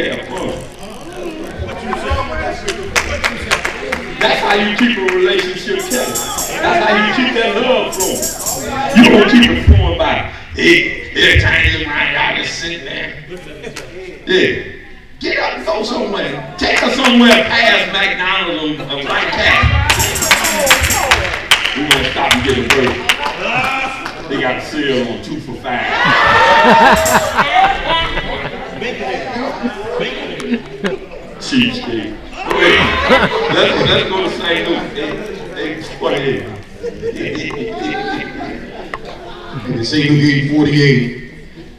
have fun. That's how you keep a relationship together. That's how you keep that love flowing. You don't keep it flowing by, hey, every time you look around, y'all just sitting there. Yeah. Get up and go somewhere. Take her somewhere past McDonald's and right past. We're going to stop and get a break. They got a sale on 2 for $5. Cheesesteak. Wait, let's go to St. Luke. Hey, what is it? St. Luke 8:48.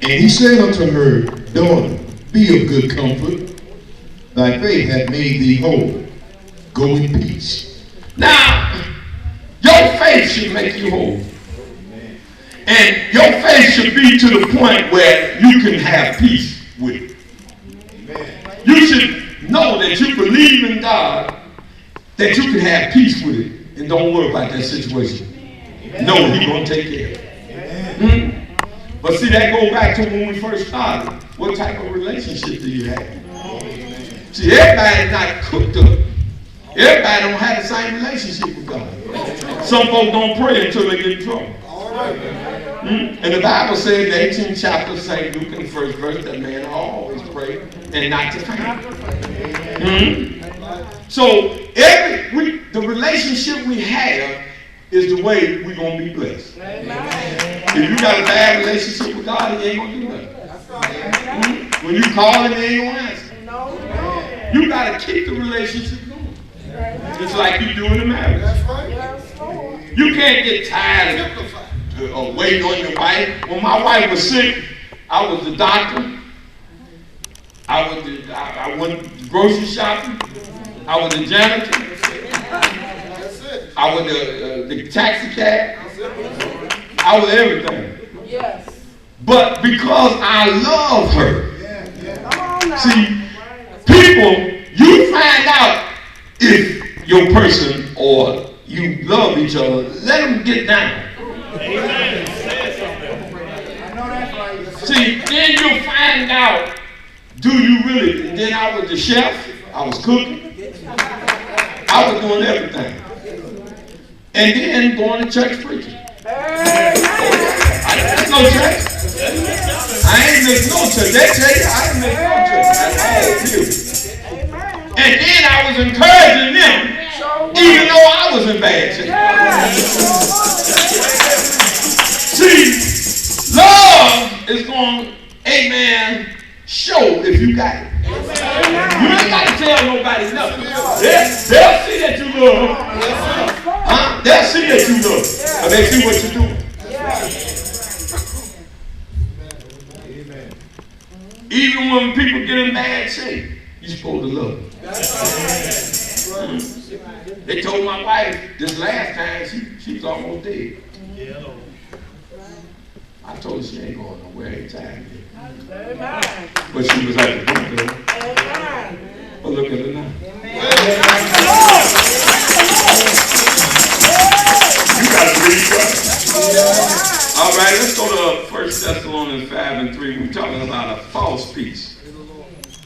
And he said unto her, daughter, be of good comfort. Thy faith hath made thee whole. Go in peace. Now, your faith should make you whole. And your faith should be to the point where you can have peace with it. You should know that you believe in God, that you can have peace with it, and don't worry about that situation. Know He's going to take care of it. But see, that goes back to when we first started. What type of relationship do you have? See, everybody's not cooked up. Everybody don't have the same relationship with God. Some folks don't pray until they get in trouble. And the Bible says in the 18th chapter of St. Luke in the 1st verse that man always pray and not to faint. So the relationship we have is the way we're going to be blessed. If you got a bad relationship with God, He ain't going to do nothing. When you call Him, He ain't going to answer. You got to keep the relationship going. Just like you do in a marriage. You can't get tired of waiting on your wife. When my wife was sick, I was the doctor. I went grocery shopping. I was the janitor. I was the taxi cab. I was everything. Yes. But because I love her. See, people, you find out if your person or you love each other, let them get down. Amen. See, then you'll find out, do you really? And then I was the chef, I was cooking, I was doing everything. And then going to church preaching. I didn't miss no church. I ain't missed no church. They tell you I didn't miss no church. And then I was encouraging them, even though I was in bad shape. See, love is going to, amen, show if you got it. You ain't got to tell nobody nothing. They'll see that you love. They'll see that you love. But they see what you're doing. Even when people get in bad shape, you're supposed to love them. They told my wife this last time she was almost dead. I told her she ain't going nowhere anytime. But she was like, but look at her now. You got to read God. All right, let's go to 1 Thessalonians 5:3. We're talking about a false peace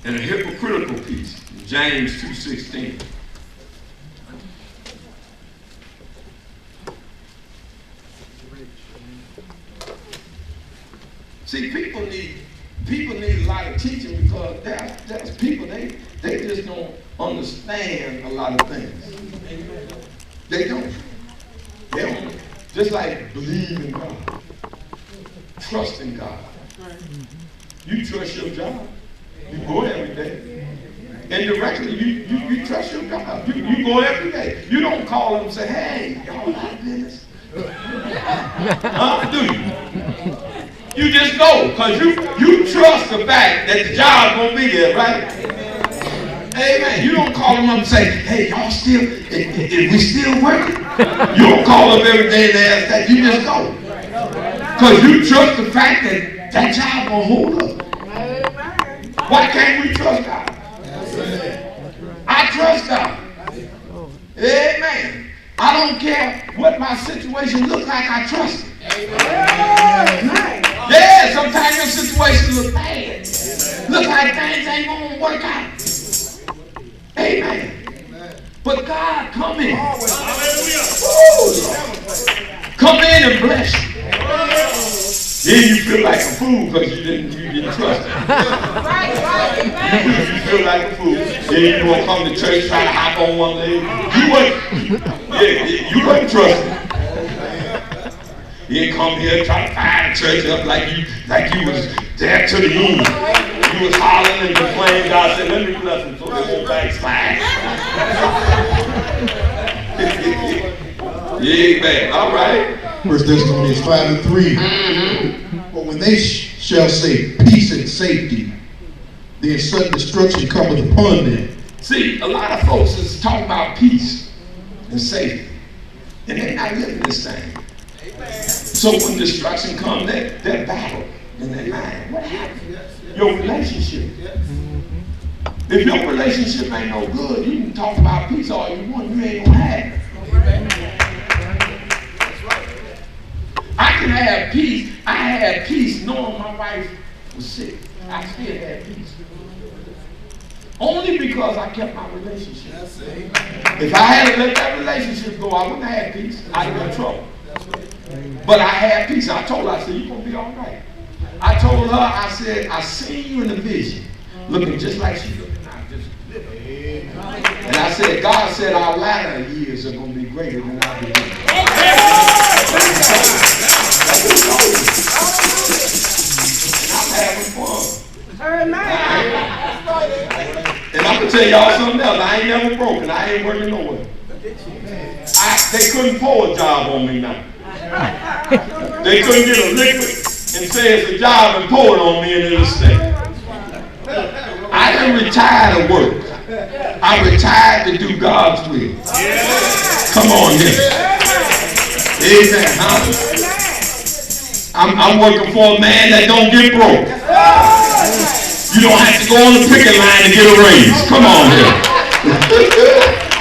and a hypocritical peace. James 2:16. See, people need a lot of teaching because there's people, they just don't understand a lot of things. They don't. Just like believe in God. Trust in God. You trust your job. You go every day. Indirectly, you trust your job. You go every day. You don't call them and say, hey, y'all out of business. Do you? You just go, because you trust the fact that the job's going to be there, right? Amen. You don't call them up and say, hey, y'all still, is we still working? You don't call them every day and ask that. You just go. Because you trust the fact that that job will hold up. Why can't we trust God? I trust God. Amen. I don't care what my situation looks like, I trust it. Yeah, sometimes your situation looks bad. Look like things ain't gonna work out. Amen. But God come in. Come in and bless you. Then you feel like a fool because you didn't trust him. You feel like a fool. Then you want to come to church, try to hop on one leg. You wasn't trusting. You didn't come here try to fire the church up like you was there to the end. You was hollering and complaining. God said, let me bless them so they won't backslide. Yeah, man. All right. 1 Thessalonians 5:3. But when they shall say peace and safety, then sudden destruction cometh upon them. See, a lot of folks is talking about peace and safety, and they're not living this thing. So when destruction comes, they're battled in their mind. What happened? Your relationship. If your relationship ain't no good, you can talk about peace all you want, you ain't gonna have it. I can have peace. I had peace knowing my wife was sick. I still had peace. Only because I kept my relationship. If I had let that relationship go, I wouldn't have had peace. I'd have been in trouble. But I had peace. I told her, I said, you're going to be all right. I told her, I said, I seen you in a vision, looking just like she looking now, just living. And I said, God said our latter years are going to be greater than our beginning. I'm having fun. And I'm going to tell y'all something else. I ain't never broken. I ain't working nowhere. They couldn't pull a job on me now. They couldn't get a liquid and say it's a job and pour it on me in the state. I didn't retire to work. I retired to do God's will. Come on here. Amen, huh? I'm working for a man that don't get broke. You don't have to go on the picket line to get a raise. Come on here.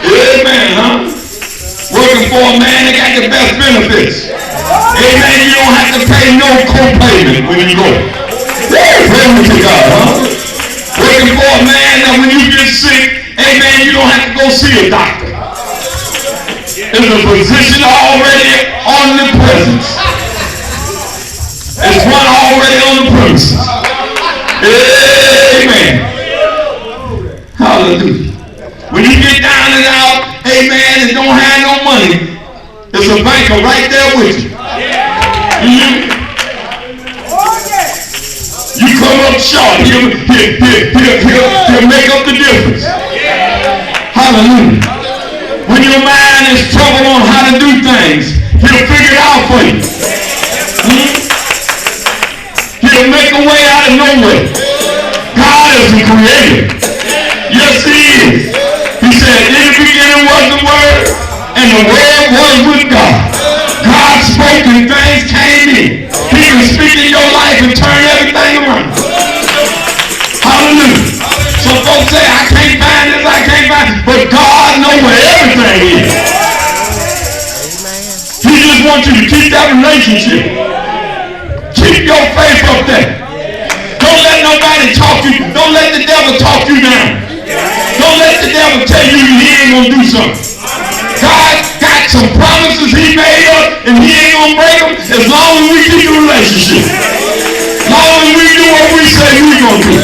Amen, huh? Working for a man that got the best benefits. Amen. You don't have to pay no co-payment when you go. Praise to God, huh? Working for a man that when you get sick, amen, you don't have to go see a doctor. There's a physician already on the presence. There's one already on the premises. Amen. Hallelujah. When you get down and out, amen, and don't have no money, there's a banker right there with you. You come up short, he'll make up the difference. Hallelujah. When your mind is troubled on how to do things, he'll figure it out for you. He'll make a way out of nowhere. God is the creator. Yes, he is. He said, in the beginning was the Word, and the Word was with God. God spoke and things came in. He can speak in your life and turn everything around. Hallelujah. Some folks say, I can't find this, I can't find it. But God knows where everything is. He just wants you to keep that relationship. Keep your faith up there. Don't let nobody talk you. Don't let the devil talk you down. Don't let the devil tell you he ain't going to do something. God got some promises he made us, and he ain't going to break them as long as we keep the relationship. As long as we do what we say we're going to do.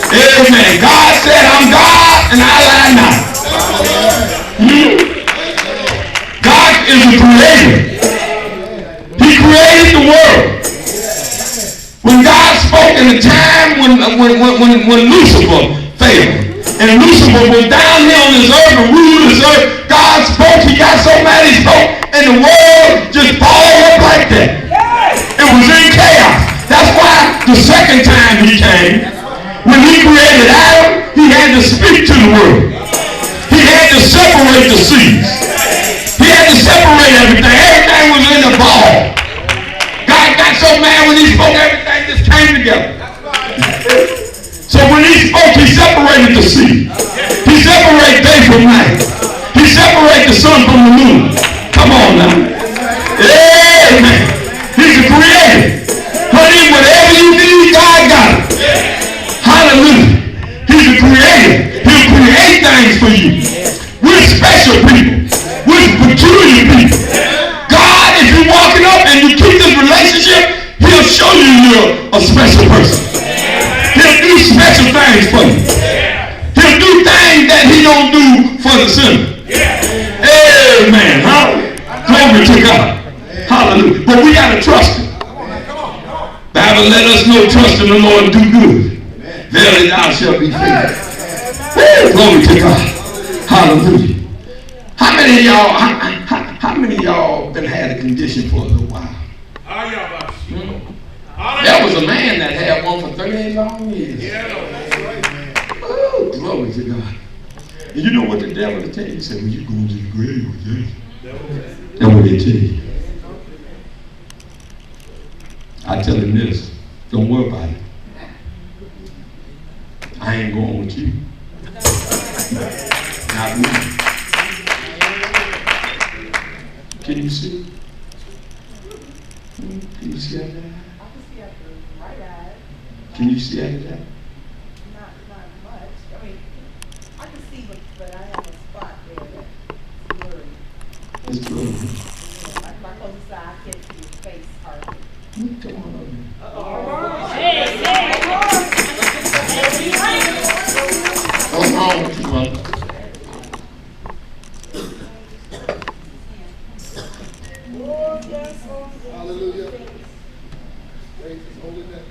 Amen. God said, I'm God, and I lie not. God is the creator. He created the world. When God spoke in the time when Lucifer failed, and Lucifer was down here on this earth and ruled this earth, God spoke, he got so mad he spoke, and the world just followed up like that. It was in chaos. That's why the second time he came, when he created Adam, he had to speak to the world. He had to separate the seas. He had to separate everything. Everything was in the ball. God got so mad when he spoke, everything just came together. So when he spoke, he separated the sea. He separated day from night. He separated the sun from the moon. Come on now. Amen. He's a creator. Honey, whatever you need, God got it. things for you. He'll do things that he don't do for the sinner. Amen. Glory to God. Hallelujah. But we got to trust him. Bible let us know, trust in the Lord and do good. Verily thou shalt be favored. Glory to God. Hallelujah. How many of y'all been had a condition for a little while? There was a man that had one for 38 long years. Oh, glory to God. And you know what the devil will tell you? He said, well, you're going to the grave with that. That's what they tell you. I tell him this, don't worry about it. I ain't going with you. Not me. Can you see? Can you see out of that? Can you see out of that? Not much. I mean, I can see, but I have a spot there that's blurry. It's blurry. Like my closest eye, I can't see your face hardly. Come on over here. What's wrong with you, mother? Hallelujah. Praise his holy name.